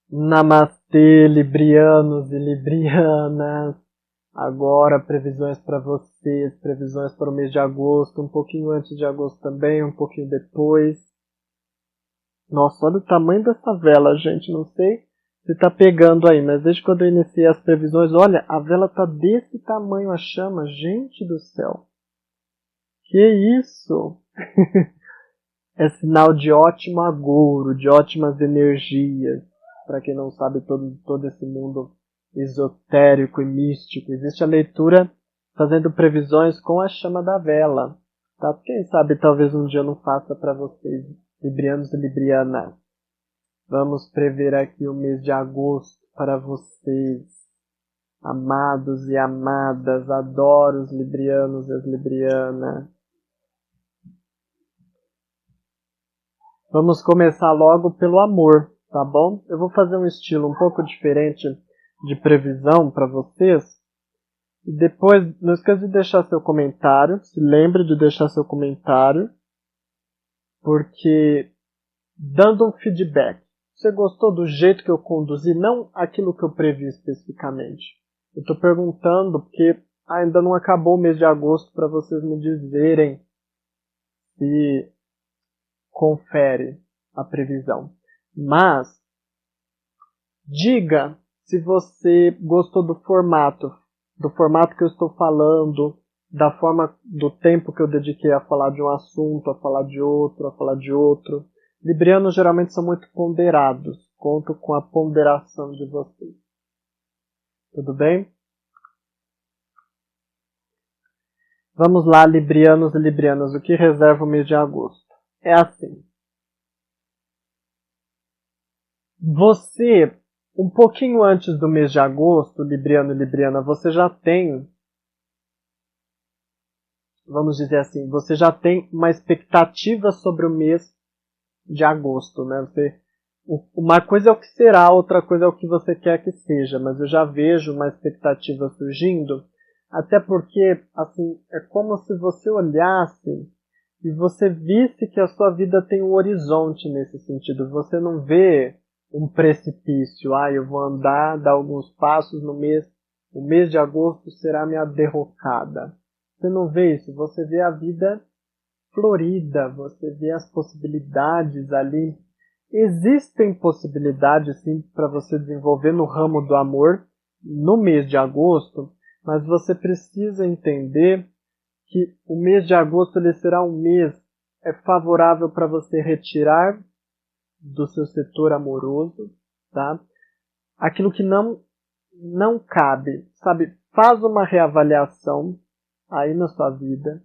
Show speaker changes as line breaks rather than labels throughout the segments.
Namastê, librianos e librianas. Agora, previsões para vocês, previsões para o mês de agosto, um pouquinho antes de agosto também, um pouquinho depois. Nossa, olha o tamanho dessa vela, gente. Não sei se tá pegando aí, mas desde quando eu iniciei as previsões, olha, a vela tá desse tamanho, a chama. Gente do céu. Que isso? É sinal de ótimo agouro, de ótimas energias. Para quem não sabe, todo esse mundo esotérico e místico. Existe a leitura fazendo previsões com a chama da vela. Tá? Quem sabe talvez um dia eu não faça para vocês, librianos e librianas. Vamos prever aqui o mês de agosto para vocês, amados e amadas. Adoro os librianos e as librianas. Vamos começar logo pelo amor, tá bom? Eu vou fazer um estilo um pouco diferente de previsão para vocês. E depois, não esqueça de deixar seu comentário. Se lembre de deixar seu comentário. Porque, dando um feedback, você gostou do jeito que eu conduzi? Não aquilo que eu previ especificamente. Eu estou perguntando porque ainda não acabou o mês de agosto para vocês me dizerem se confere a previsão. Mas diga se você gostou do formato que eu estou falando, da forma do tempo que eu dediquei a falar de um assunto, a falar de outro, a falar de outro. Librianos geralmente são muito ponderados. Conto com a ponderação de vocês. Tudo bem? Vamos lá, librianos e librianas, o que reserva o mês de agosto? É assim. Você, um pouquinho antes do mês de agosto, libriano e libriana, você já tem, vamos dizer assim, você já tem uma expectativa sobre o mês de agosto, né? Uma coisa é o que será, outra coisa é o que você quer que seja, mas eu já vejo uma expectativa surgindo, até porque, assim, é como se você olhasse e você visse que a sua vida tem um horizonte nesse sentido. Você não vê um precipício. Eu vou andar, dar alguns passos no mês. O mês de agosto será minha derrocada. Você não vê isso. Você vê a vida florida. Você vê as possibilidades ali. Existem possibilidades, sim, para você desenvolver no ramo do amor no mês de agosto, mas você precisa entender que o mês de agosto ele será um mês favorável para você retirar do seu setor amoroso, tá? Aquilo que não cabe, sabe? Faz uma reavaliação aí na sua vida.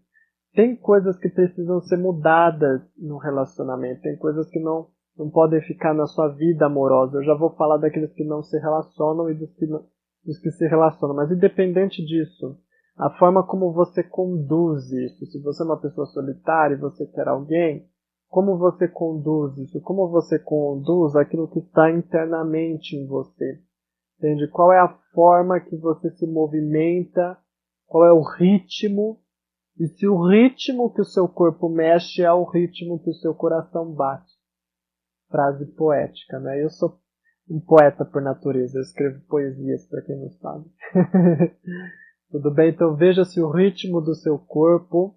Tem coisas que precisam ser mudadas no relacionamento, tem coisas que não podem ficar na sua vida amorosa. Eu já vou falar daqueles que não se relacionam e dos que se relacionam, mas independente disso, a forma como você conduz isso, se você é uma pessoa solitária e você quer alguém, como você conduz isso, como você conduz aquilo que está internamente em você. Entende? Qual é a forma que você se movimenta, qual é o ritmo, e se o ritmo que o seu corpo mexe é o ritmo que o seu coração bate. Frase poética, né? Eu sou um poeta por natureza, eu escrevo poesias para quem não sabe. Tudo bem? Então veja se o ritmo do seu corpo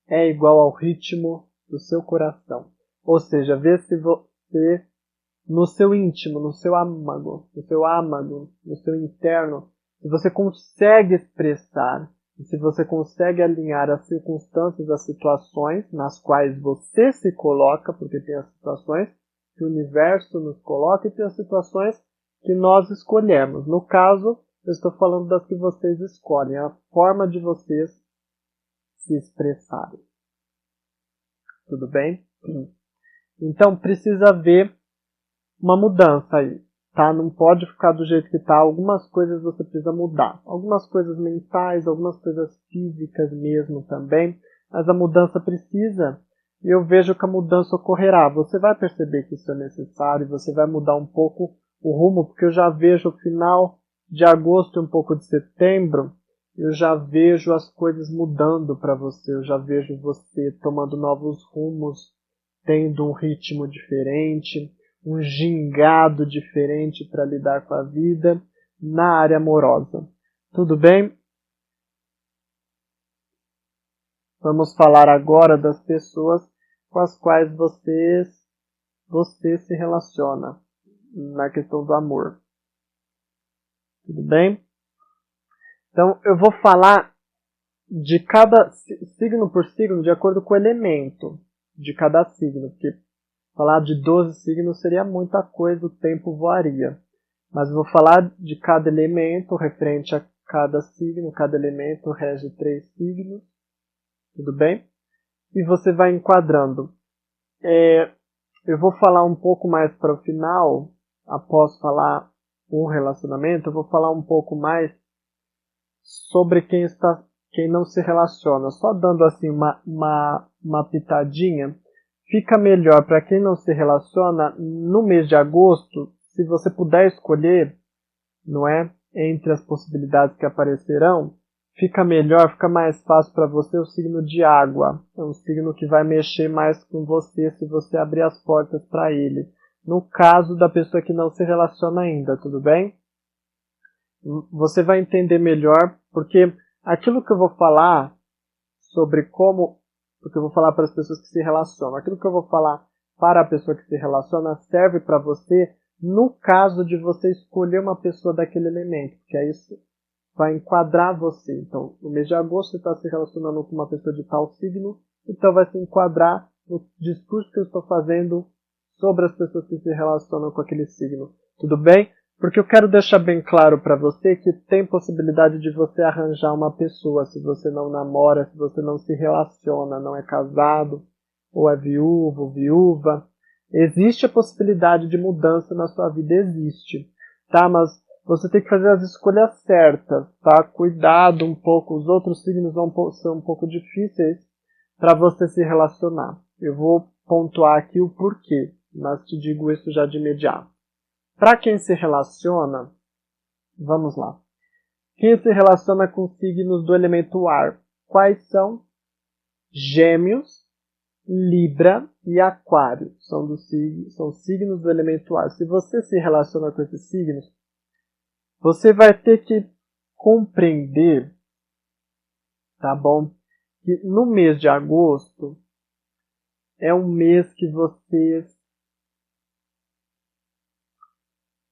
é igual ao ritmo do seu coração. Ou seja, vê se você, no seu íntimo, no seu interno, se você consegue expressar, e se você consegue alinhar as circunstâncias, as situações nas quais você se coloca, porque tem as situações que o universo nos coloca e tem as situações que nós escolhemos. No caso, eu estou falando das que vocês escolhem, a forma de vocês se expressarem. Tudo bem? Então precisa haver uma mudança aí, tá? Não pode ficar do jeito que tá. Algumas coisas você precisa mudar. Algumas coisas mentais, algumas coisas físicas mesmo também. Mas a mudança precisa. E eu vejo que a mudança ocorrerá. Você vai perceber que isso é necessário. Você vai mudar um pouco o rumo, porque eu já vejo o final de agosto e um pouco de setembro. Eu já vejo as coisas mudando para você. Eu já vejo você tomando novos rumos, tendo um ritmo diferente. um gingado diferente para lidar com a vida na área amorosa. Tudo bem? Vamos falar agora das pessoas com as quais você se relaciona na questão do amor. Tudo bem? Então, eu vou falar de cada signo por signo de acordo com o elemento de cada signo, porque falar de 12 signos seria muita coisa, o tempo voaria. Mas eu vou falar de cada elemento referente a cada signo, cada elemento rege 3 signos, tudo bem? E você vai enquadrando. Eu vou falar um pouco mais para o final, após falar um relacionamento, eu vou falar um pouco mais sobre quem não se relaciona. Só dando assim uma pitadinha, fica melhor para quem não se relaciona no mês de agosto, se você puder escolher, não é? Entre as possibilidades que aparecerão, fica melhor, fica mais fácil para você o signo de água. É um signo que vai mexer mais com você se você abrir as portas para ele. No caso da pessoa que não se relaciona ainda, tudo bem? Você vai entender melhor, porque aquilo que eu vou falar sobre porque eu vou falar para as pessoas que se relacionam, aquilo que eu vou falar para a pessoa que se relaciona serve para você no caso de você escolher uma pessoa daquele elemento, porque aí isso vai enquadrar você. Então, no mês de agosto você está se relacionando com uma pessoa de tal signo, então vai se enquadrar no discurso que eu estou fazendo sobre as pessoas que se relacionam com aquele signo. Tudo bem? Porque eu quero deixar bem claro para você que tem possibilidade de você arranjar uma pessoa se você não namora, se você não se relaciona, não é casado, ou é viúvo, viúva. Existe a possibilidade de mudança na sua vida, existe, tá? Mas você tem que fazer as escolhas certas, tá? Cuidado um pouco, os outros signos vão ser um pouco difíceis para você se relacionar. Eu vou pontuar aqui o porquê, mas te digo isso já de imediato. Para quem se relaciona, vamos lá. Quem se relaciona com signos do elemento ar? Quais são? Gêmeos, Libra e Aquário. São signos do elemento ar. Se você se relaciona com esses signos, você vai ter que compreender, tá bom? Que no mês de agosto é um mês que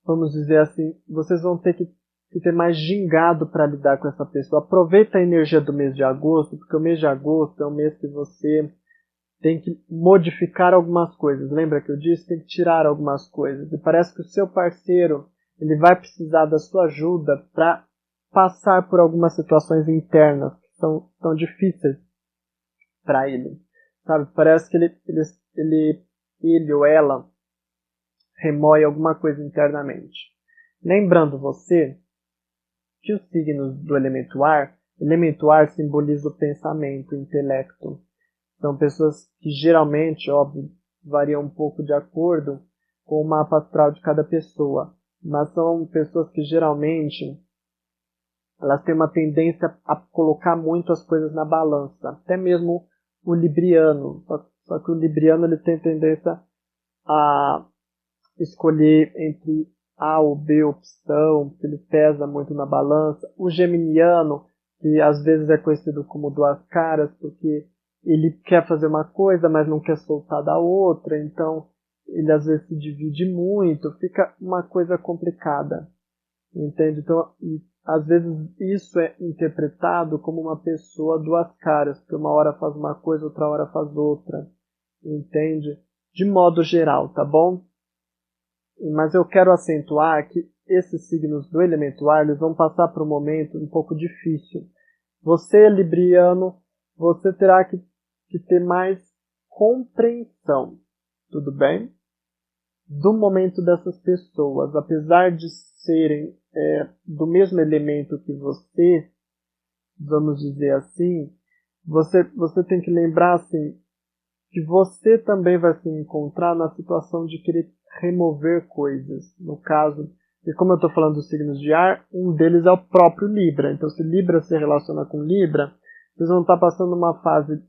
vamos dizer assim, vocês vão ter que ter mais gingado para lidar com essa pessoa. Aproveita a energia do mês de agosto, porque o mês de agosto é um mês que você tem que modificar algumas coisas. Lembra que eu disse? Tem que tirar algumas coisas. E parece que o seu parceiro ele vai precisar da sua ajuda para passar por algumas situações internas que tão difíceis para ele. Sabe? Parece que ele ou ela remoe alguma coisa internamente. Lembrando você que os signos do elemento ar simboliza o pensamento, o intelecto. São pessoas que geralmente, óbvio, variam um pouco de acordo com o mapa astral de cada pessoa, mas são pessoas que geralmente elas têm uma tendência a colocar muito as coisas na balança. Até mesmo o libriano, só que o libriano ele tem tendência a escolher entre A ou B opção, que ele pesa muito na balança. O geminiano, que às vezes é conhecido como duas caras, porque ele quer fazer uma coisa, mas não quer soltar da outra, então ele às vezes se divide muito, fica uma coisa complicada, entende? Então, às vezes isso é interpretado como uma pessoa duas caras, que uma hora faz uma coisa, outra hora faz outra, entende? De modo geral, tá bom? Mas eu quero acentuar que esses signos do elemento ar eles vão passar por um momento um pouco difícil. Você, libriano, você terá que ter mais compreensão, tudo bem? Do momento dessas pessoas, apesar de serem do mesmo elemento que você, vamos dizer assim, você tem que lembrar assim, que você também vai se encontrar na situação de querer remover coisas. No caso, e como eu estou falando dos signos de ar, um deles é o próprio Libra. Então, se Libra se relaciona com Libra, vocês vão estar passando uma fase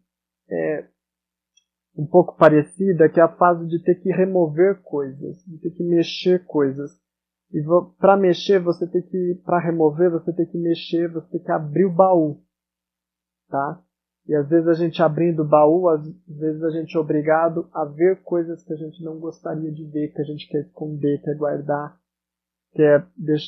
um pouco parecida, que é a fase de ter que remover coisas, de ter que mexer coisas. E para mexer, para remover, você tem que mexer, você tem que abrir o baú, tá? E às vezes a gente abrindo o baú, às vezes a gente é obrigado a ver coisas que a gente não gostaria de ver, que a gente quer esconder, quer guardar,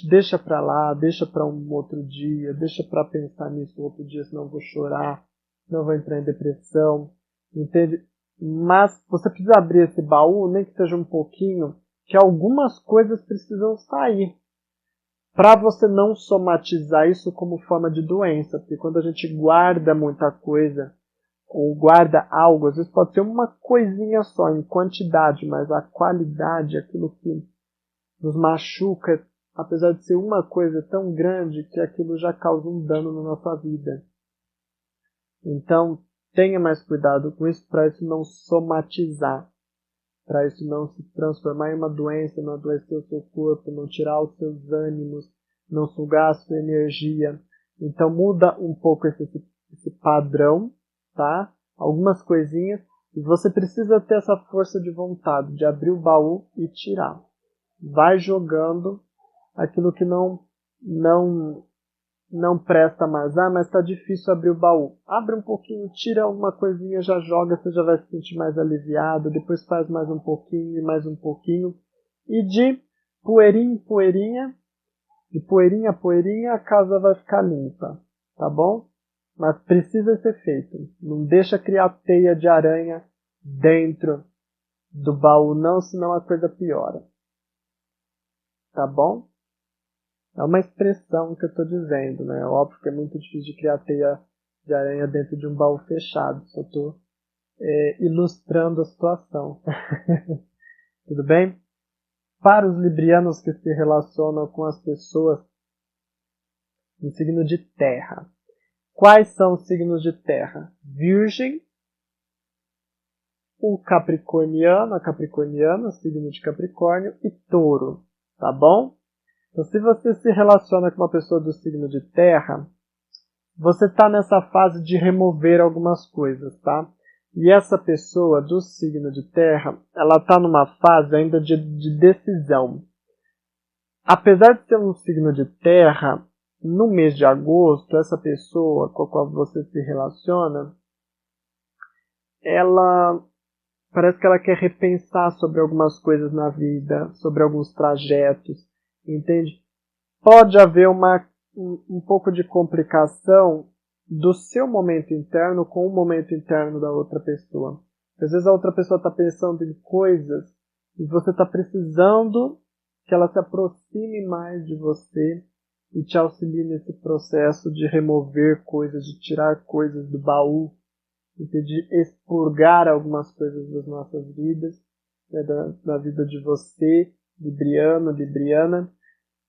deixa para lá, deixa para um outro dia, deixa para pensar nisso outro dia, senão eu vou chorar, senão eu vou entrar em depressão, entende? Mas você precisa abrir esse baú, nem que seja um pouquinho, que algumas coisas precisam sair. Para você não somatizar isso como forma de doença, porque quando a gente guarda muita coisa, ou guarda algo, às vezes pode ser uma coisinha só, em quantidade, mas a qualidade, aquilo que nos machuca, apesar de ser uma coisa tão grande que aquilo já causa um dano na nossa vida. Então, tenha mais cuidado com isso para isso não somatizar, para isso não se transformar em uma doença, não adoecer o seu corpo, não tirar os seus ânimos, não sugar a sua energia. Então muda um pouco esse padrão, tá? Algumas coisinhas, e você precisa ter essa força de vontade de abrir o baú e tirar. Vai jogando aquilo que não presta mais. Ah, mas está difícil abrir o baú. Abre um pouquinho, tira alguma coisinha, já joga, você já vai se sentir mais aliviado. Depois faz mais um pouquinho e mais um pouquinho. E de poeirinha em poeirinha, de poeirinha a poeirinha, a casa vai ficar limpa. Tá bom? Mas precisa ser feito. Não deixa criar teia de aranha dentro do baú não, senão a coisa piora. Tá bom? É uma expressão que eu estou dizendo, né? Óbvio que é muito difícil de criar teia de aranha dentro de um baú fechado. Só estou ilustrando a situação. Tudo bem? Para os librianos que se relacionam com as pessoas no signo de terra. Quais são os signos de terra? Virgem, o capricorniano, a capricorniana, signo de Capricórnio, e touro. Tá bom? Então, se você se relaciona com uma pessoa do signo de terra, você está nessa fase de remover algumas coisas, tá? E essa pessoa do signo de terra, ela está numa fase ainda de decisão. Apesar de ser um signo de terra, no mês de agosto, essa pessoa com a qual você se relaciona, ela parece que ela quer repensar sobre algumas coisas na vida, sobre alguns trajetos, entende? Pode haver um pouco de complicação do seu momento interno com o momento interno da outra pessoa. Às vezes a outra pessoa está pensando em coisas e você está precisando que ela se aproxime mais de você e te auxilie nesse processo de remover coisas, de tirar coisas do baú, de expurgar algumas coisas das nossas vidas, né, da vida de você, libriano, libriana.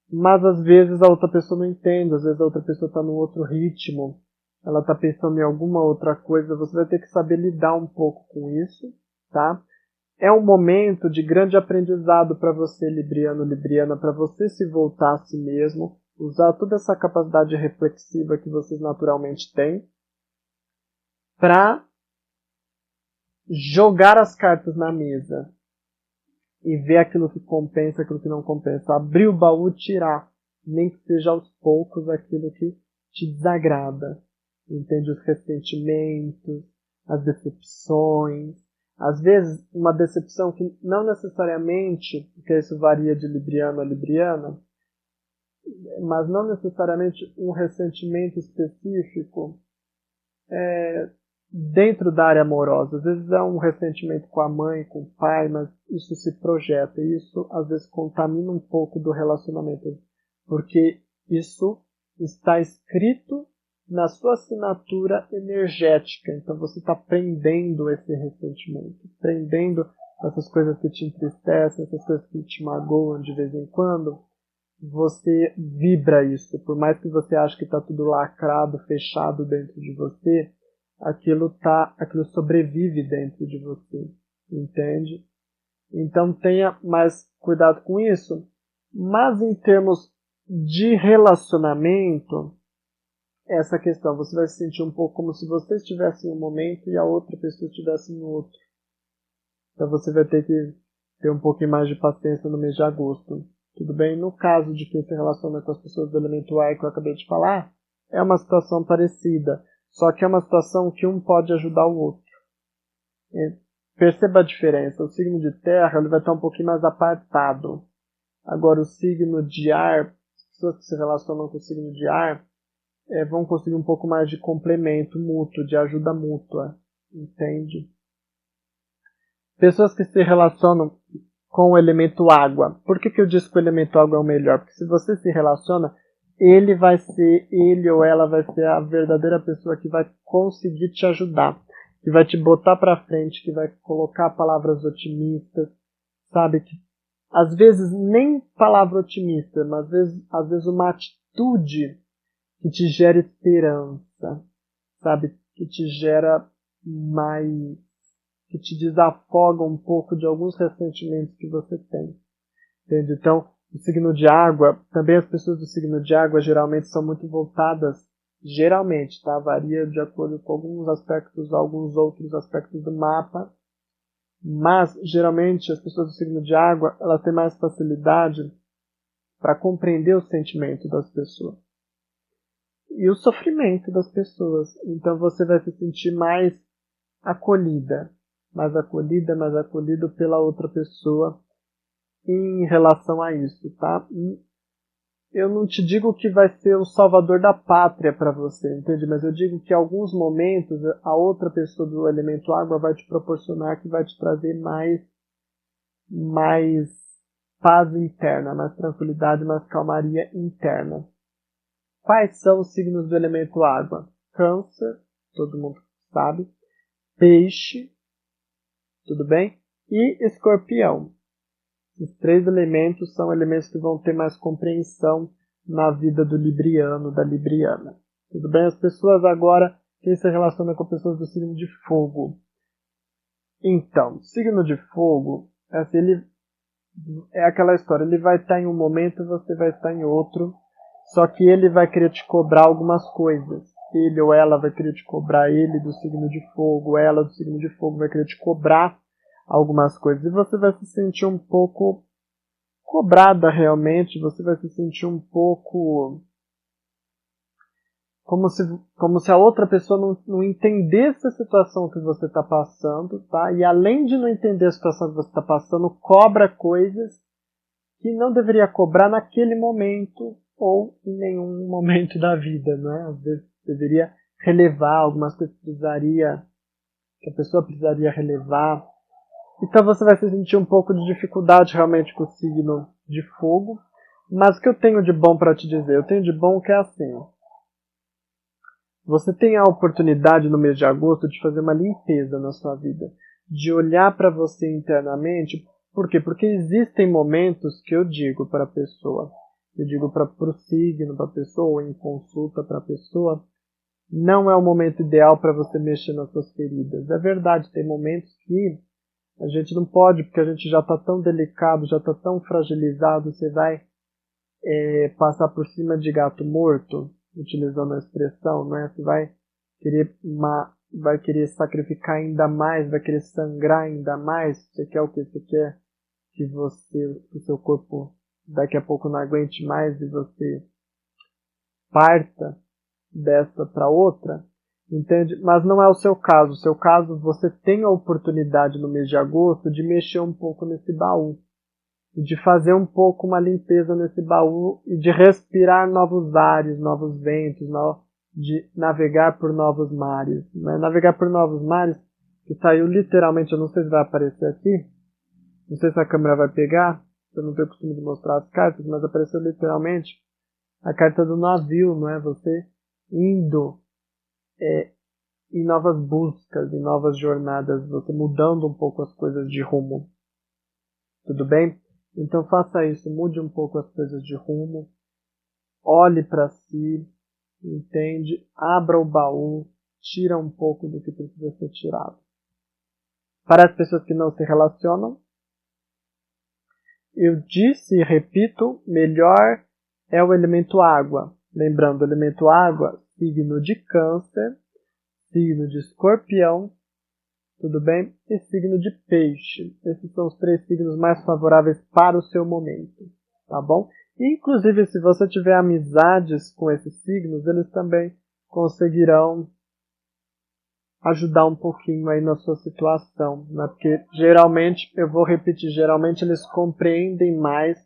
Mas às vezes a outra pessoa não entende, às vezes a outra pessoa está num outro ritmo, ela está pensando em alguma outra coisa, você vai ter que saber lidar um pouco com isso, tá? É um momento de grande aprendizado para você, libriano, libriana, para você se voltar a si mesmo, usar toda essa capacidade reflexiva que vocês naturalmente têm, para jogar as cartas na mesa e ver aquilo que compensa, aquilo que não compensa. Abrir o baú e tirar, nem que seja aos poucos, aquilo que te desagrada. Entende? Os ressentimentos, as decepções. Às vezes, uma decepção que não necessariamente, porque isso varia de libriano a libriana, mas não necessariamente um ressentimento específico dentro da área amorosa. Às vezes é um ressentimento com a mãe, com o pai, mas isso se projeta e isso às vezes contamina um pouco do relacionamento, porque isso está escrito na sua assinatura energética. Então você está prendendo esse ressentimento, prendendo essas coisas que te entristecem, essas coisas que te magoam de vez em quando. Você vibra isso, por mais que você ache que está tudo lacrado, fechado dentro de você, aquilo sobrevive dentro de você, entende? Então tenha mais cuidado com isso. Mas em termos de relacionamento, essa questão, você vai se sentir um pouco como se você estivesse em um momento e a outra pessoa estivesse em outro. Então você vai ter que ter um pouquinho mais de paciência no mês de agosto. Tudo bem? No caso de quem se relaciona com as pessoas do elemento ar que eu acabei de falar, é uma situação parecida. Só que é uma situação que um pode ajudar o outro. Perceba a diferença. O signo de terra ele vai estar um pouquinho mais apartado. Agora o signo de ar, as pessoas que se relacionam com o signo de ar, vão conseguir um pouco mais de complemento mútuo, de ajuda mútua. Entende? Pessoas que se relacionam com o elemento água. Por que eu disse que o elemento água é o melhor? Porque se você se relaciona, ele ou ela vai ser a verdadeira pessoa que vai conseguir te ajudar, que vai te botar pra frente, que vai colocar palavras otimistas, sabe? Que às vezes nem palavra otimista, mas às vezes uma atitude que te gera esperança, sabe? Que te gera mais, que te desafoga um pouco de alguns ressentimentos que você tem. Entende? Então, o signo de água, também as pessoas do signo de água geralmente são muito voltadas, geralmente, tá? Varia de acordo com alguns outros aspectos do mapa, mas geralmente as pessoas do signo de água, elas têm mais facilidade para compreender o sentimento das pessoas e o sofrimento das pessoas. Então você vai se sentir mais acolhida, mais acolhido pela outra pessoa em relação a isso, tá? Eu não te digo que vai ser o salvador da pátria para você, entende? Mas eu digo que em alguns momentos a outra pessoa do elemento água vai te proporcionar, que vai te trazer mais paz interna, mais tranquilidade, mais calmaria interna. Quais são os signos do elemento água? Câncer, todo mundo sabe. Peixe, tudo bem? E escorpião. Os três elementos são elementos que vão ter mais compreensão na vida do libriano, da libriana. Tudo bem? As pessoas agora, quem se relaciona com pessoas do signo de fogo. Então, signo de fogo, assim, ele é aquela história, ele vai estar em um momento, você vai estar em outro, só que ele vai querer te cobrar algumas coisas. Ele ou ela vai querer te cobrar, ele do signo de fogo, ela do signo de fogo vai querer te cobrar algumas coisas. E você vai se sentir um pouco cobrada realmente, você vai se sentir um pouco como se a outra pessoa não entendesse a situação que você está passando, tá? E além de não entender a situação que você está passando, cobra coisas que não deveria cobrar naquele momento ou em nenhum momento da vida, né? Às vezes deveria relevar algumas coisas que a pessoa precisaria relevar. Então você vai se sentir um pouco de dificuldade realmente com o signo de fogo. Mas o que eu tenho de bom para te dizer? Eu tenho de bom que é assim. Você tem a oportunidade no mês de agosto de fazer uma limpeza na sua vida. De olhar para você internamente. Por quê? Porque existem momentos que eu digo para a pessoa. Eu digo para o signo, para a pessoa, ou em consulta para a pessoa. Não é o momento ideal para você mexer nas suas feridas. É verdade, tem momentos que a gente não pode, porque a gente já está tão delicado, já está tão fragilizado, você vai passar por cima de gato morto, utilizando a expressão, né? Você vai querer sacrificar ainda mais, vai querer sangrar ainda mais. Você quer o que? Você quer que o seu corpo daqui a pouco não aguente mais e você parta dessa para outra, entende? Mas não é o seu caso. O seu caso, você tem a oportunidade no mês de agosto de mexer um pouco nesse baú, de fazer um pouco uma limpeza nesse baú e de respirar novos ares, novos ventos, de navegar por novos mares. Né? Navegar por novos mares, que saiu literalmente, eu não sei se vai aparecer aqui, não sei se a câmera vai pegar, eu não tenho costume de mostrar as cartas, mas apareceu literalmente a carta do navio, não é? Você indo em novas buscas, em novas jornadas, você mudando um pouco as coisas de rumo. Tudo bem? Então faça isso, mude um pouco as coisas de rumo, olhe para si, entende? Abra o baú, tira um pouco do que precisa ser tirado. Para as pessoas que não se relacionam, eu disse e repito, melhor é o elemento água. Lembrando, o elemento água, signo de câncer, signo de escorpião, tudo bem? E signo de peixe. Esses são os 3 signos mais favoráveis para o seu momento, tá bom? E, inclusive, se você tiver amizades com esses signos, eles também conseguirão ajudar um pouquinho aí na sua situação, né? Porque geralmente, eu vou repetir, geralmente eles compreendem mais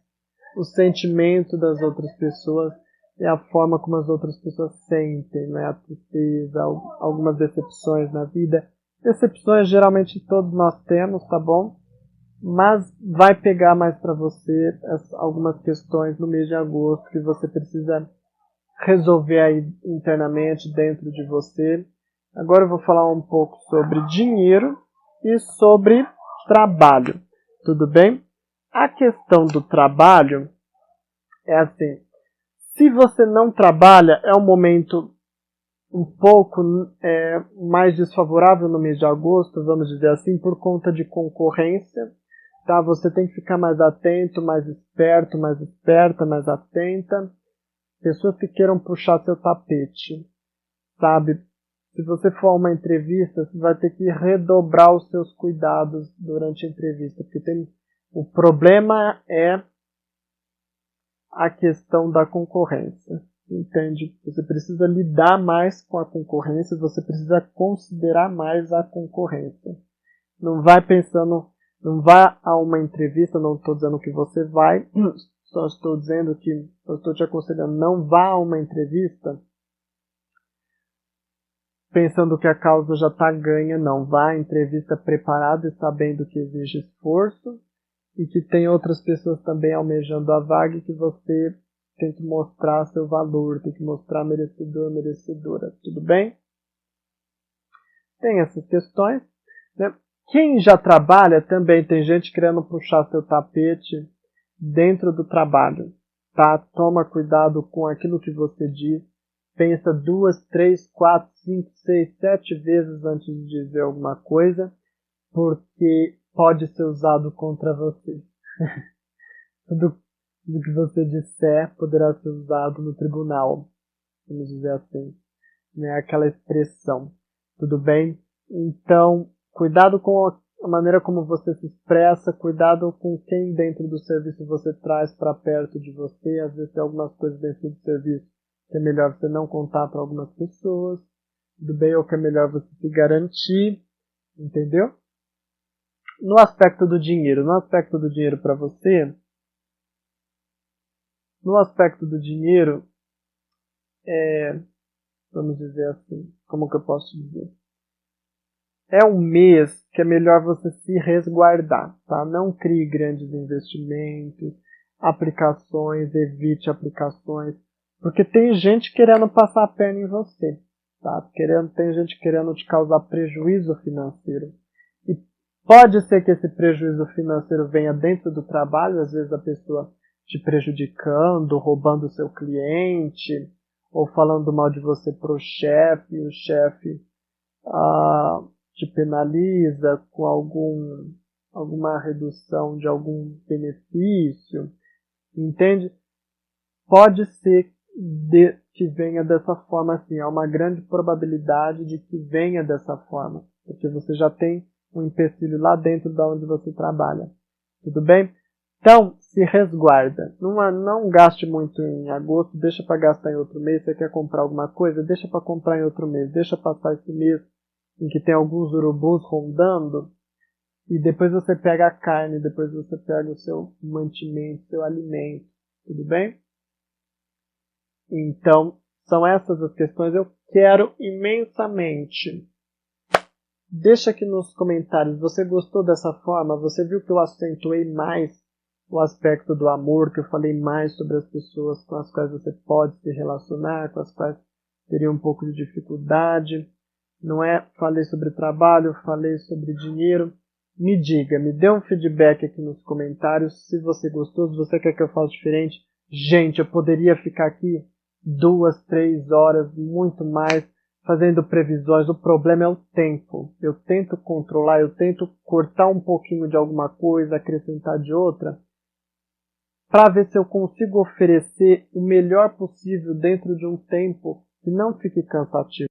o sentimento das outras pessoas e a forma como as outras pessoas sentem, né? A tristeza, algumas decepções na vida. Decepções geralmente todos nós temos, tá bom? Mas vai pegar mais para você algumas questões no mês de agosto que você precisa resolver aí internamente dentro de você. Agora eu vou falar um pouco sobre dinheiro e sobre trabalho, tudo bem? A questão do trabalho é assim, se você não trabalha, é um momento um pouco mais desfavorável no mês de agosto, vamos dizer assim, por conta de concorrência, tá? Você tem que ficar mais atento, mais esperto, mais esperta, mais atenta. Pessoas que queiram puxar seu tapete, sabe? Se você for a uma entrevista, você vai ter que redobrar os seus cuidados durante a entrevista, porque o problema é a questão da concorrência, entende? Você precisa lidar mais com a concorrência, você precisa considerar mais a concorrência. Não vai pensando, não vá a uma entrevista, não estou dizendo que você vai, só estou dizendo que eu estou te aconselhando, não vá a uma entrevista pensando que a causa já está ganha, não. Vá à entrevista preparado e sabendo que exige esforço e que tem outras pessoas também almejando a vaga e que você tem que mostrar seu valor, tem que mostrar merecedor, merecedora, tudo bem? Tem essas questões, né? Quem já trabalha também tem gente querendo puxar seu tapete dentro do trabalho, tá? Toma cuidado com aquilo que você diz. Pensa 2, 3, 4, 5, 6, 7 vezes antes de dizer alguma coisa, porque pode ser usado contra você. Tudo que você disser poderá ser usado no tribunal, vamos dizer assim, né? Aquela expressão, tudo bem? Então, cuidado com a maneira como você se expressa, cuidado com quem dentro do serviço você traz para perto de você, às vezes tem algumas coisas dentro do serviço que é melhor você não contar para algumas pessoas, tudo bem? Ou que é melhor você se garantir, entendeu? No aspecto do dinheiro para você, no aspecto do dinheiro, vamos dizer assim, como que eu posso dizer? É um mês que é melhor você se resguardar, tá? Não crie grandes investimentos, aplicações, evite aplicações, porque tem gente querendo passar a perna em você, tá? Tem gente querendo te causar prejuízo financeiro. E pode ser que esse prejuízo financeiro venha dentro do trabalho, às vezes a pessoa te prejudicando, roubando o seu cliente, ou falando mal de você pro chefe, e o chefe te penaliza com alguma redução de algum benefício, entende? Pode ser que venha dessa forma assim, há uma grande probabilidade de que venha dessa forma, porque você já tem um empecilho lá dentro da onde você trabalha, tudo bem? Então, se resguarda, não gaste muito em agosto, deixa para gastar em outro mês, você quer comprar alguma coisa, deixa para comprar em outro mês, deixa passar esse mês em que tem alguns urubus rondando, e depois você pega a carne, depois você pega o seu mantimento, seu alimento, tudo bem? Então, são essas as questões. Eu quero imensamente. Deixa aqui nos comentários, você gostou dessa forma? Você viu que eu acentuei mais o aspecto do amor, que eu falei mais sobre as pessoas com as quais você pode se relacionar, com as quais teria um pouco de dificuldade? Não é? Falei sobre trabalho, falei sobre dinheiro. Me diga, me dê um feedback aqui nos comentários se você gostou, se você quer que eu faça diferente. Gente, eu poderia ficar aqui 2, 3 horas, muito mais, fazendo previsões. O problema é o tempo. Eu tento controlar, eu tento cortar um pouquinho de alguma coisa, acrescentar de outra, para ver se eu consigo oferecer o melhor possível dentro de um tempo que não fique cansativo.